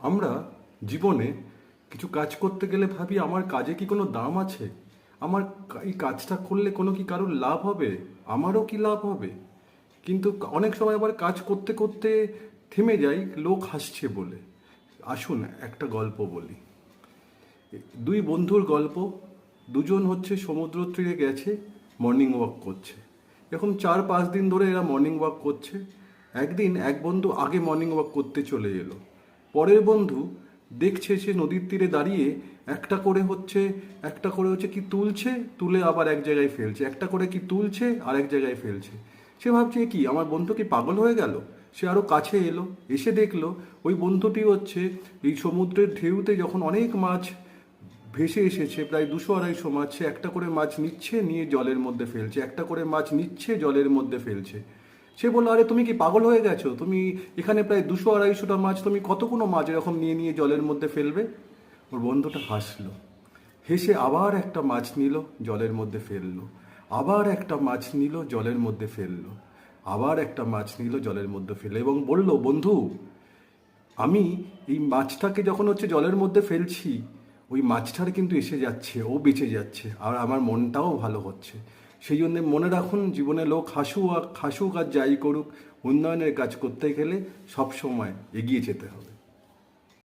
আমরা জীবনে কিছু কাজ করতে গেলে ভাবি আমার কাজে কি কোনো দাম আছে, আমার এই কাজটা করলে কোনো কি কারোর লাভ হবে, আমারও কি লাভ হবে। কিন্তু অনেক সময় আবার কাজ করতে করতে থেমে যাই লোক হাসছে বলে। আসুন একটা গল্প বলি। দুই বন্ধুর গল্প। দুজন হচ্ছে সমুদ্র তীরে গেছে, মর্নিং ওয়াক করছে। এরকম 4-5 দিন ধরে এরা মর্নিং ওয়াক করছে। একদিন এক বন্ধু আগে মর্নিং ওয়াক করতে চলে এলো। পরের বন্ধু দেখছে সে নদীর তীরে দাঁড়িয়ে একটা করে হচ্ছে কি তুলছে, তুলে আবার এক জায়গায় ফেলছে, একটা করে কি তুলছে আর এক জায়গায় ফেলছে। সে ভাবছে "এ কি, আমার বন্ধু কি পাগল হয়ে গেল"। সে আরো কাছে এলো, এসে দেখলো ওই বন্ধুটি হচ্ছে এই সমুদ্রের ঢেউতে যখন অনেক মাছ ভেসে এসেছে, প্রায় 200-250 মাছ, সে একটা করে মাছ নিচ্ছে, নিয়ে জলের মধ্যে ফেলছে, একটা করে মাছ নিচ্ছে, জলের মধ্যে ফেলছে। সে বললো "আরে তুমি কি পাগল হয়ে গেছো, তুমি এখানে প্রায় 200-250টা মাছ, তুমি কতগুলো মাছ এরকম নিয়ে নিয়ে জলের মধ্যে ফেলবে"। ওর বন্ধুটা হাসলো, হেসে আবার একটা মাছ নিল, জলের মধ্যে ফেললো, আবার একটা মাছ নিল, জলের মধ্যে ফেললো, আবার একটা মাছ নিল, জলের মধ্যে ফেললো, এবং বলল "বন্ধু, আমি এই মাছটাকে যখন হচ্ছে জলের মধ্যে ফেলছি, ওই মাছটার কিন্তু এসে যাচ্ছে, ও বেঁচে যাচ্ছে, আর আমার মনটাও ভালো হচ্ছে। সেই জন্য মনে রাখুন, জীবনে লোক হাসুক আর যাই করুক, উন্নয়নের কাজ করতে গেলে সবসময় এগিয়ে যেতে হবে"।